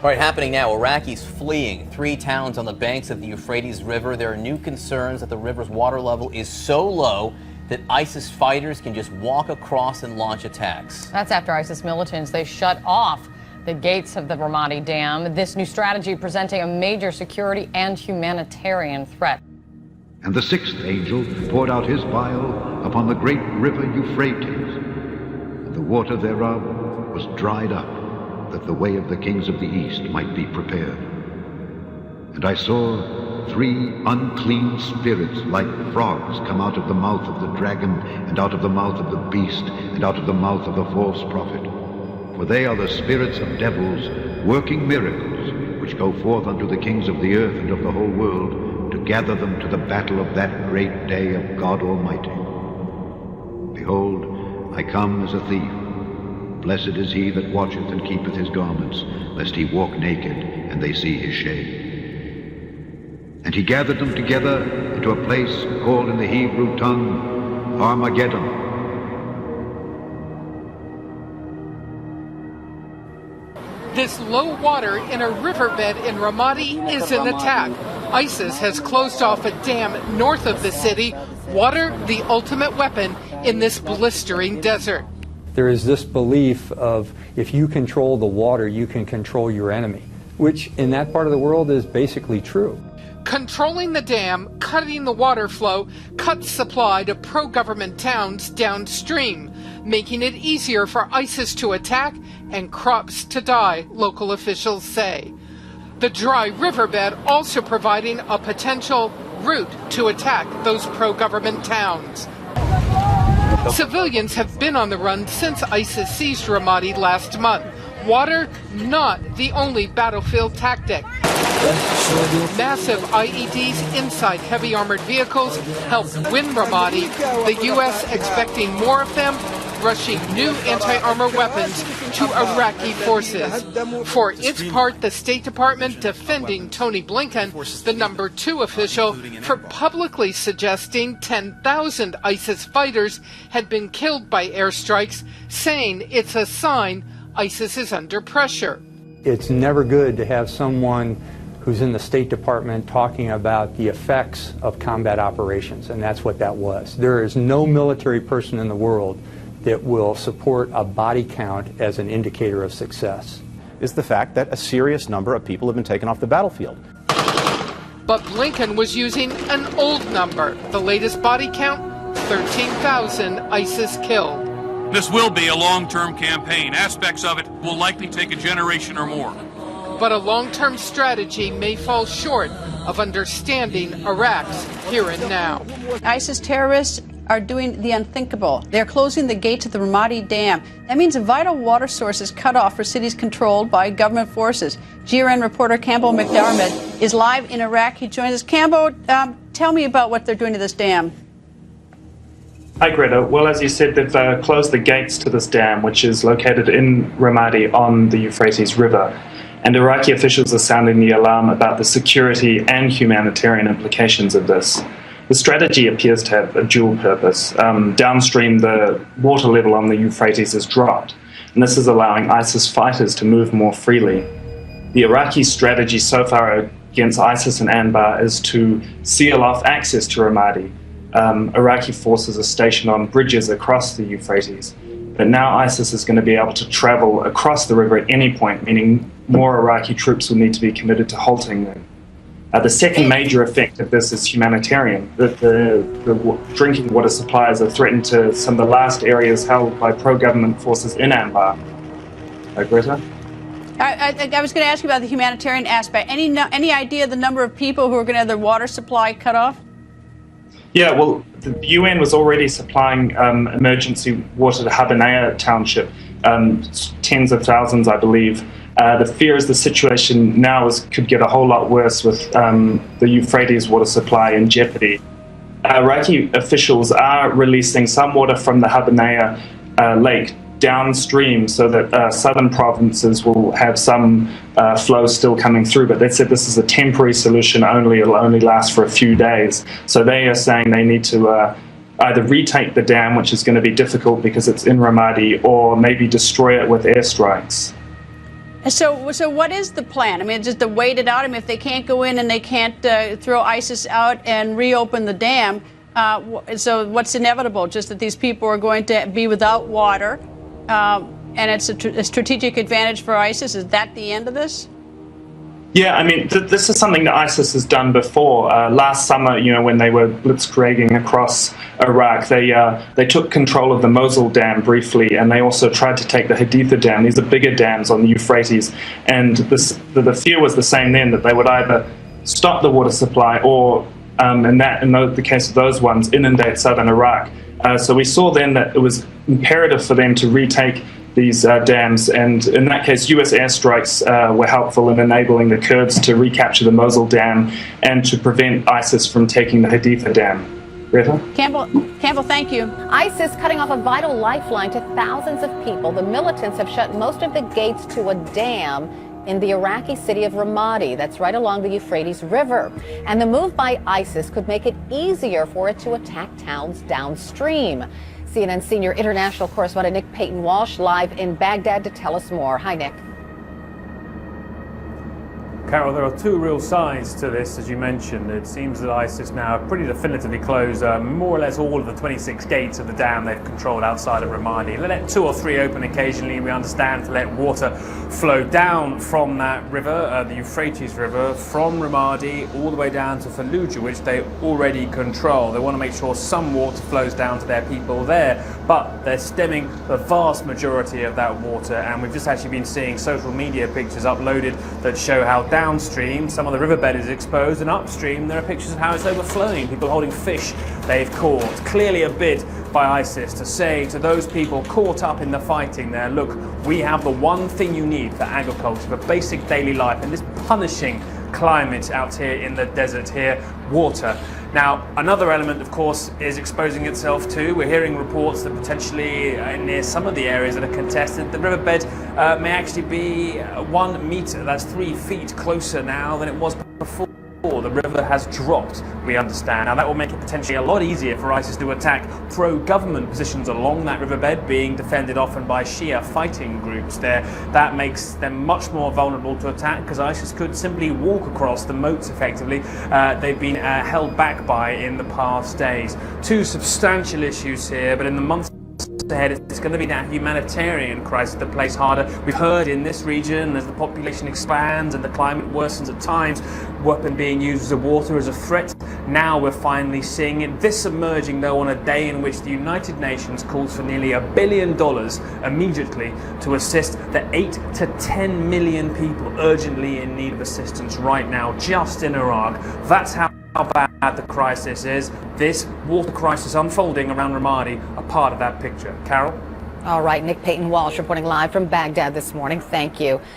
All right, happening now, Iraqis fleeing 3 towns on the banks of the Euphrates River. There are new concerns that the river's water level is so low that ISIS fighters can just walk across and launch attacks. That's after ISIS militants, they shut off the gates of the Ramadi Dam. This new strategy presenting a major security and humanitarian threat. And the 6th angel poured out his vial upon the great river Euphrates, and the water thereof was dried up, that the way of the kings of the east might be prepared. And I saw 3 unclean spirits like frogs come out of the mouth of the dragon, and out of the mouth of the beast, and out of the mouth of the false prophet. For they are the spirits of devils, working miracles, which go forth unto the kings of the earth and of the whole world, to gather them to the battle of that great day of God Almighty. Behold, I come as a thief. Blessed is he that watcheth and keepeth his garments, lest he walk naked, and they see his shame. And he gathered them together into a place called in the Hebrew tongue Armageddon. This low water in a riverbed in Ramadi is an attack. ISIS has closed off a dam north of the city. Water, the ultimate weapon in this blistering desert. There is this belief of if you control the water, you can control your enemy, which in that part of the world is basically true. Controlling the dam, cutting the water flow, cuts supply to pro-government towns downstream, making it easier for ISIS to attack and crops to die, local officials say. The dry riverbed also providing a potential route to attack those pro-government towns. Civilians have been on the run since ISIS seized Ramadi last month. Water, not the only battlefield tactic. Massive IEDs inside heavy armored vehicles helped win Ramadi, the U.S. expecting more of them, rushing new anti-armor weapons to Iraqi forces. For its part, the State Department defending Tony Blinken, the number 2 official, for publicly suggesting 10,000 ISIS fighters had been killed by airstrikes, saying it's a sign ISIS is under pressure. It's never good to have someone who's in the State Department talking about the effects of combat operations, and that's what that was. There is no military person in the world that will support a body count as an indicator of success. Is the fact that a serious number of people have been taken off the battlefield. But Blinken was using an old number. The latest body count, 13,000 ISIS killed. This will be a long-term campaign. Aspects of it will likely take a generation or more. But a long-term strategy may fall short of understanding Iraq's here and now. ISIS terrorists are doing the unthinkable. They're closing the gates of the Ramadi Dam. That means a vital water source is cut off for cities controlled by government forces. GRN reporter Campbell McDermott is live in Iraq. He joins us. Campbell, tell me about what they're doing to this dam. Hi, Greta. Well, as you said, they've closed the gates to this dam, which is located in Ramadi on the Euphrates River. And Iraqi officials are sounding the alarm about the security and humanitarian implications of this. The strategy appears to have a dual purpose. Downstream, the water level on the Euphrates has dropped, and this is allowing ISIS fighters to move more freely. The Iraqi strategy so far against ISIS and Anbar is to seal off access to Ramadi. Iraqi forces are stationed on bridges across the Euphrates, but now ISIS is going to be able to travel across the river at any point, meaning more Iraqi troops will need to be committed to halting them. The second major effect of this is humanitarian. The drinking water supplies are threatened to some of the last areas held by pro-government forces in Anbar. Greta? I was going to ask you about the humanitarian aspect. Any idea the number of people who are going to have their water supply cut off? Yeah, well, the UN was already supplying emergency water to Habanea Township, tens of thousands, I believe. The fear is the situation now could get a whole lot worse with the Euphrates water supply in jeopardy. Iraqi officials are releasing some water from the Habanea lake downstream so that southern provinces will have some flow still coming through, but they said this is a temporary solution only. It'll only last for a few days. So they are saying they need to either retake the dam, which is going to be difficult because it's in Ramadi, or maybe destroy it with airstrikes. So what is the plan? I mean, just to wait it out? I mean, if they can't go in and they can't throw ISIS out and reopen the dam, so what's inevitable? Just that these people are going to be without water, and it's a strategic advantage for ISIS? Is that the end of this? Yeah, I mean, this is something that ISIS has done before. Last summer, when they were blitzkrieging across Iraq, they took control of the Mosul Dam briefly, and they also tried to take the Haditha Dam. These are bigger dams on the Euphrates, and the fear was the same then, that they would either stop the water supply or, in the case of those ones, inundate southern Iraq. So we saw then that it was imperative for them to retake these dams, and in that case, U.S. airstrikes were helpful in enabling the Kurds to recapture the Mosul Dam and to prevent ISIS from taking the Haditha Dam. Greta? Campbell, thank you. ISIS cutting off a vital lifeline to thousands of people. The militants have shut most of the gates to a dam in the Iraqi city of Ramadi, that's right along the Euphrates River. And the move by ISIS could make it easier for it to attack towns downstream. CNN senior international correspondent Nick Payton-Walsh live in Baghdad to tell us more. Hi, Nick. Carol, there are two real sides to this, as you mentioned. It seems that ISIS now have pretty definitively closed more or less all of the 26 gates of the dam they've controlled outside of Ramadi. They let 2 or 3 open occasionally, we understand, to let water flow down from that river, the Euphrates River, from Ramadi all the way down to Fallujah, which they already control. They want to make sure some water flows down to their people there, but they're stemming the vast majority of that water, and we've just actually been seeing social media pictures uploaded that show how downstream some of the riverbed is exposed, and upstream there are pictures of how it's overflowing, people holding fish they've caught. Clearly a bid by ISIS to say to those people caught up in the fighting there, look, we have the one thing you need for agriculture, for basic daily life in this punishing climate out here in the desert here, water. Now, another element, of course, is exposing itself too. We're hearing reports that potentially near some of the areas that are contested, the riverbed may actually be 1 meter, that's 3 feet closer now than it was before. The river has dropped, we understand. Now that will make it potentially a lot easier for ISIS to attack pro-government positions along that riverbed, being defended often by Shia fighting groups there. That makes them much more vulnerable to attack, because ISIS could simply walk across the moats effectively they've been held back by in the past days. 2 substantial issues here, but in the months ahead, it's going to be that humanitarian crisis that plays harder. We've heard in this region, as the population expands and the climate worsens at times, weapon being used as water as a threat. Now we're finally seeing it. This emerging, though, on a day in which the United Nations calls for nearly $1 billion immediately to assist the 8 to 10 million people urgently in need of assistance right now, just in Iraq. That's how bad the crisis is. This water crisis unfolding around Ramadi, a part of that picture. Carol? All right, Nick Payton-Walsh reporting live from Baghdad this morning. Thank you.